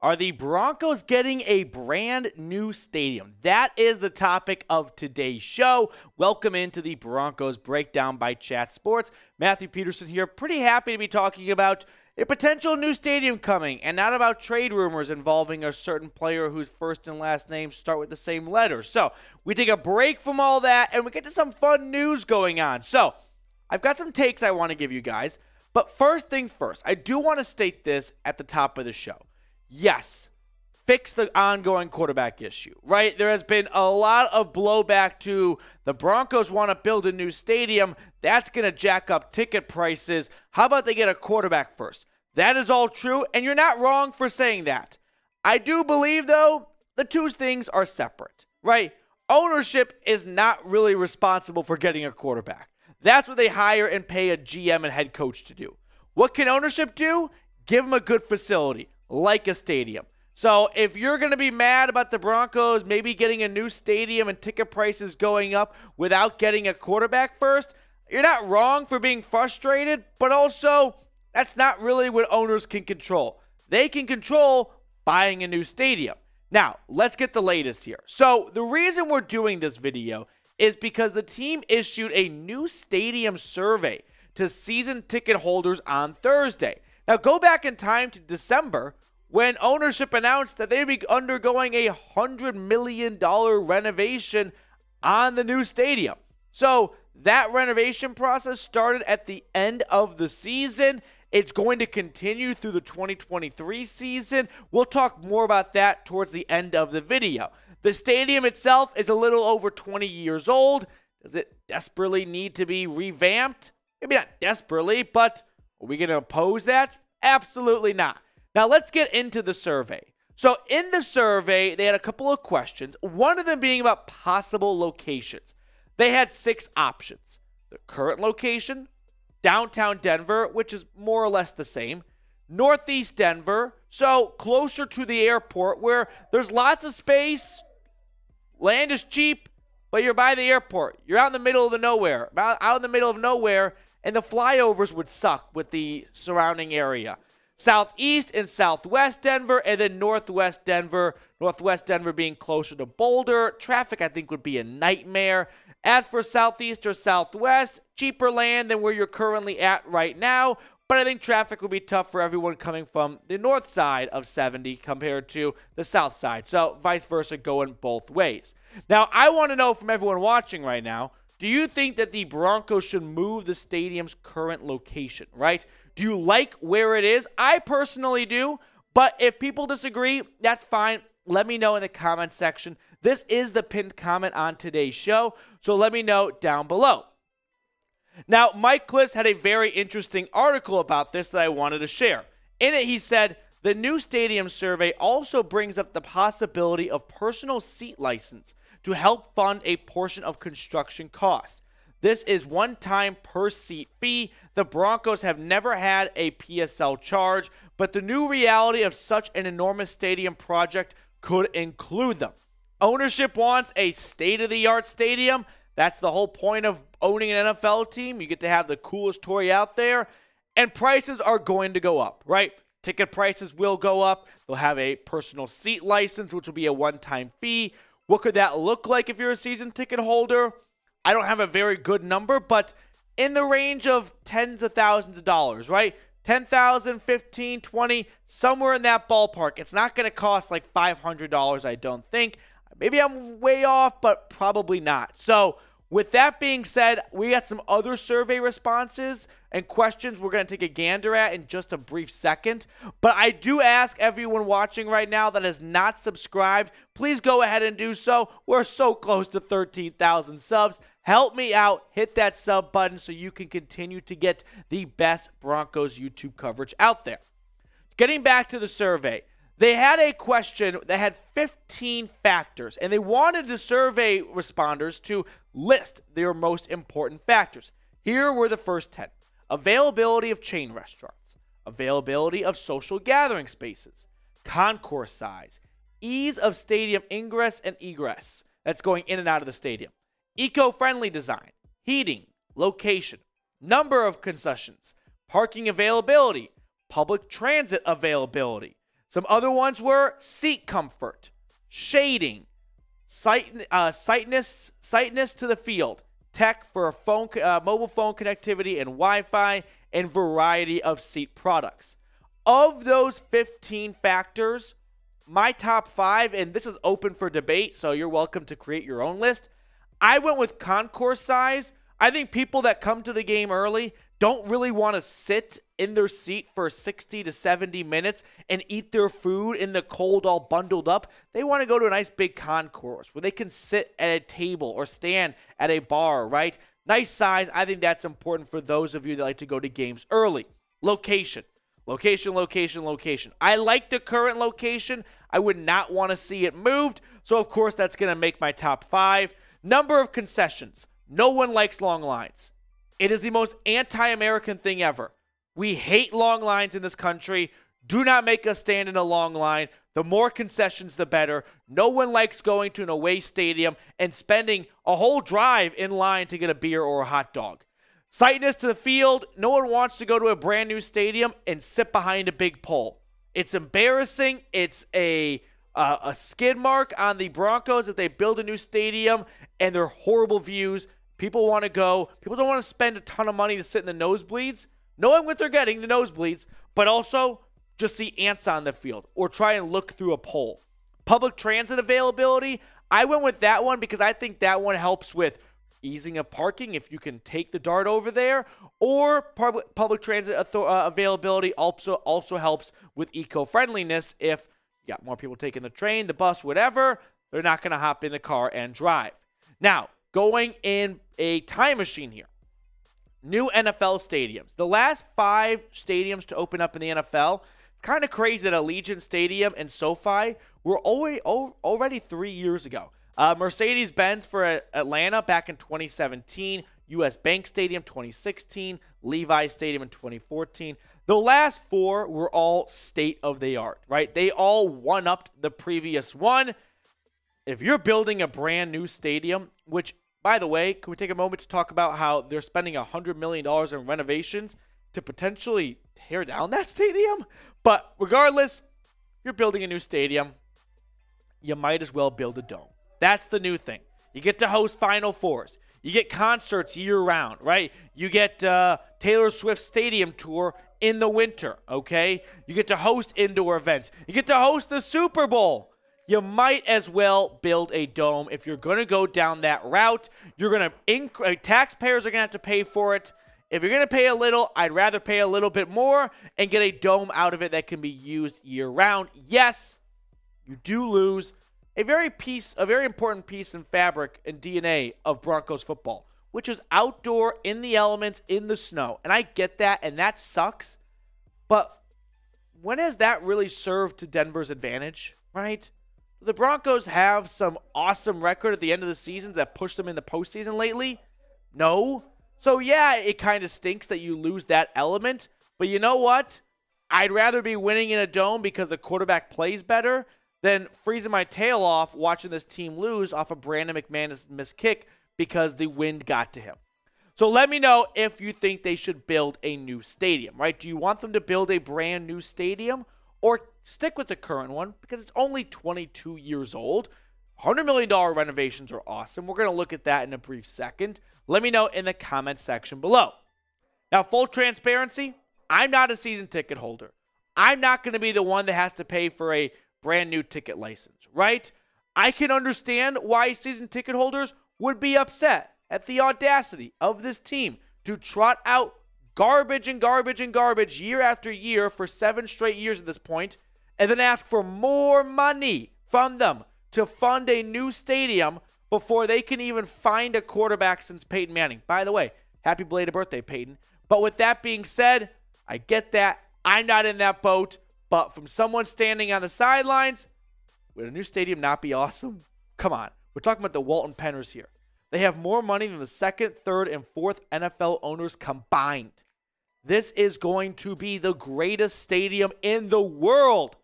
Are the Broncos getting a brand new stadium? That is the topic of today's show. Welcome into the Broncos Breakdown by Chat Sports. Matthew Peterson here. Pretty happy to be talking about a potential new stadium coming and not about trade rumors involving a certain player whose first and last names start with the same letter. So we take a break from all that and we get to some fun news going on. So I've got some takes I want to give you guys. But first thing first, I do want to state this at the top of the show. Yes, fix the ongoing quarterback issue, right? There has been a lot of blowback to the Broncos want to build a new stadium. That's going to jack up ticket prices. How about they get a quarterback first? That is all true, and you're not wrong for saying that. I do believe, though, the two things are separate, right? Ownership is not really responsible for getting a quarterback. That's what they hire and pay a GM and head coach to do. What can ownership do? Give them a good facility, like a stadium. So if you're going to be mad about the Broncos maybe getting a new stadium and ticket prices going up without getting a quarterback first, you're not wrong for being frustrated, but also that's not really what owners can control. They can control buying a new stadium. Now, let's get the latest here. So the reason we're doing this video is because the team issued a new stadium survey to season ticket holders on Thursday. Now, go back in time to December when ownership announced that they'd be undergoing a $100 million renovation on the new stadium. So that renovation process started at the end of the season. It's going to continue through the 2023 season. We'll talk more about that towards the end of the video. The stadium itself is a little over 20 years old. Does it desperately need to be revamped? Maybe not desperately, but are we going to oppose that? Absolutely not. Now, let's get into the survey. So, in the survey, they had a couple of questions, one of them being about possible locations. They had 6 options. The current location, downtown Denver, which is more or less the same, northeast Denver, so closer to the airport where there's lots of space, land is cheap, but you're by the airport. You're out in the middle of nowhere, and the flyovers would suck with the surrounding area. Southeast and southwest Denver, and then northwest Denver. Northwest Denver being closer to Boulder. Traffic, I think, would be a nightmare. As for southeast or southwest, cheaper land than where you're currently at right now, but I think traffic would be tough for everyone coming from the north side of 70 compared to the south side. So vice versa, going both ways. Now, I want to know from everyone watching right now, do you think that the Broncos should move the stadium's current location, right? Do you like where it is? I personally do, but if people disagree, that's fine. Let me know in the comment section. This is the pinned comment on today's show, so let me know down below. Now, Mike Kliss had a very interesting article about this that I wanted to share. In it, he said, the new stadium survey also brings up the possibility of personal seat license to help fund a portion of construction costs. This is one-time per-seat fee. The Broncos have never had a PSL charge, but the new reality of such an enormous stadium project could include them. Ownership wants a state-of-the-art stadium. That's the whole point of owning an NFL team. You get to have the coolest toy out there. And prices are going to go up, right? Ticket prices will go up. They'll have a personal seat license, which will be a one-time fee. What could that look like if you're a season ticket holder? I don't have a very good number, but in the range of tens of thousands of dollars, right? $10,000, $15,000, $20,000, somewhere in that ballpark. It's not going to cost like $500, I don't think. Maybe I'm way off, but probably not. So with that being said, we got some other survey responses and questions we're going to take a gander at in just a brief second. But I do ask everyone watching right now that has not subscribed, please go ahead and do so. We're so close to 13,000 subs. Help me out. Hit that sub button so you can continue to get the best Broncos YouTube coverage out there. Getting back to the survey. They had a question that had 15 factors, and they wanted the survey responders to list their most important factors. Here were the first 10. Availability of chain restaurants, availability of social gathering spaces, concourse size, ease of stadium ingress and egress, that's going in and out of the stadium, eco-friendly design, heating, location, number of concessions, parking availability, public transit availability, Some other ones were seat comfort, shading, sightness to the field, tech for mobile phone connectivity and Wi-Fi, and variety of seat products. Of those 15 factors, my top 5, and this is open for debate, so you're welcome to create your own list. I went with concourse size. I think people that come to the game early don't really want to sit in their seat for 60 to 70 minutes and eat their food in the cold all bundled up. They want to go to a nice big concourse where they can sit at a table or stand at a bar, right? Nice size. I think that's important for those of you that like to go to games early. Location. I like the current location. I would not want to see it moved. So, of course, that's going to make my top 5. Number of concessions. No one likes long lines. It is the most anti-American thing ever. We hate long lines in this country. Do not make us stand in a long line. The more concessions, the better. No one likes going to an away stadium and spending a whole drive in line to get a beer or a hot dog. Sightness to the field. No one wants to go to a brand new stadium and sit behind a big pole. It's embarrassing. It's a skid mark on the Broncos if they build a new stadium and they're horrible views. People want to go. People don't want to spend a ton of money to sit in the nosebleeds, knowing what they're getting, the nosebleeds, but also just see ants on the field or try and look through a pole. Public transit availability. I went with that one because I think that one helps with easing of parking if you can take the dart over there, or public transit availability also helps with eco-friendliness. If you got more people taking the train, the bus, whatever, they're not going to hop in the car and drive. Now, going in a time machine here. New NFL stadiums. The last 5 stadiums to open up in the NFL, it's kind of crazy that Allegiant Stadium and SoFi were already 3 years ago. Mercedes-Benz for Atlanta back in 2017, US Bank Stadium 2016, Levi's Stadium in 2014. The last 4 were all state-of-the-art, right? They all one-upped the previous one. If you're building a brand new stadium, which, by the way, can we take a moment to talk about how they're spending $100 million in renovations to potentially tear down that stadium? But regardless, if you're building a new stadium, you might as well build a dome. That's the new thing. You get to host Final Fours. You get concerts year-round, right? You get Taylor Swift's stadium tour in the winter, okay? You get to host indoor events. You get to host the Super Bowl. You might as well build a dome if you're going to go down that route. You're going to taxpayers are going to have to pay for it. If you're going to pay a little, I'd rather pay a little bit more and get a dome out of it that can be used year-round. Yes, you do lose a very important piece in fabric and DNA of Broncos football, which is outdoor, in the elements, in the snow. And I get that, and that sucks. But when has that really served to Denver's advantage, right? The Broncos have some awesome record at the end of the seasons that pushed them in the postseason lately? No. So, yeah, it kind of stinks that you lose that element. But you know what? I'd rather be winning in a dome because the quarterback plays better than freezing my tail off watching this team lose off of Brandon McManus' missed kick because the wind got to him. So let me know if you think they should build a new stadium, right? Do you want them to build a brand new stadium or stick with the current one because it's only 22 years old? $100 million renovations are awesome. We're going to look at that in a brief second. Let me know in the comment section below. Now, full transparency, I'm not a season ticket holder. I'm not going to be the one that has to pay for a brand new ticket license, right? I can understand why season ticket holders would be upset at the audacity of this team to trot out garbage and garbage and garbage year after year for 7 straight years at this point, and then ask for more money from them to fund a new stadium before they can even find a quarterback since Peyton Manning. By the way, happy belated birthday, Peyton. But with that being said, I get that. I'm not in that boat. But from someone standing on the sidelines, would a new stadium not be awesome? Come on. We're talking about the Walton-Penners here. They have more money than the 2nd, 3rd, and 4th NFL owners combined. This is going to be the greatest stadium in the world.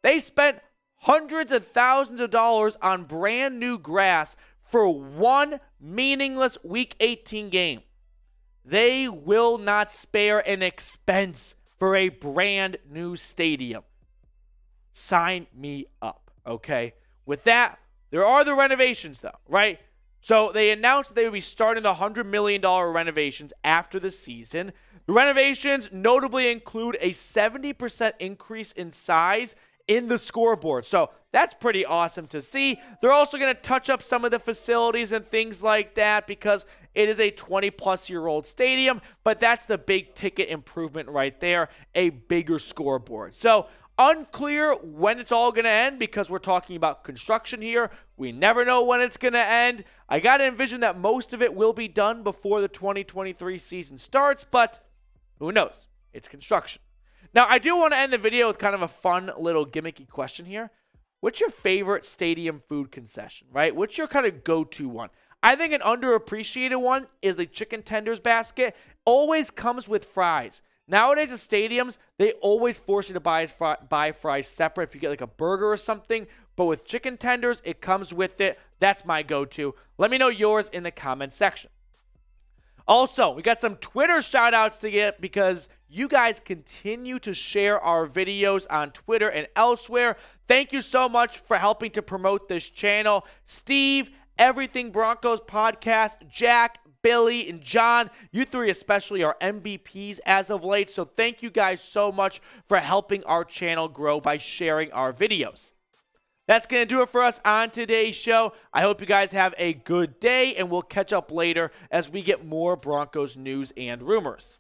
They spent hundreds of thousands of dollars on brand new grass for one meaningless Week 18 game. They will not spare an expense for a brand new stadium. Sign me up, okay? With that, there are the renovations, though, right? So they announced that they would be starting the $100 million renovations after the season. The renovations notably include a 70% increase in size in the scoreboard. So that's pretty awesome to see. They're also going to touch up some of the facilities and things like that because it is a 20-plus-year-old stadium, but that's the big ticket improvement right there, a bigger scoreboard. So unclear when it's all going to end because we're talking about construction here. We never know when it's going to end. I got to envision that most of it will be done before the 2023 season starts, but who knows? It's construction. Now, I do want to end the video with kind of a fun little gimmicky question here. What's your favorite stadium food concession, right? What's your kind of go-to one? I think an underappreciated one is the chicken tenders basket. Always comes with fries. Nowadays at stadiums, they always force you to buy fries separate if you get like a burger or something. But with chicken tenders, it comes with it. That's my go-to. Let me know yours in the comment section. Also, we got some Twitter shout-outs to get because you guys continue to share our videos on Twitter and elsewhere. Thank you so much for helping to promote this channel. Steve, Everything Broncos Podcast, Jack, Billy, and John, you three especially are MVPs as of late. So thank you guys so much for helping our channel grow by sharing our videos. That's going to do it for us on today's show. I hope you guys have a good day, and we'll catch up later as we get more Broncos news and rumors.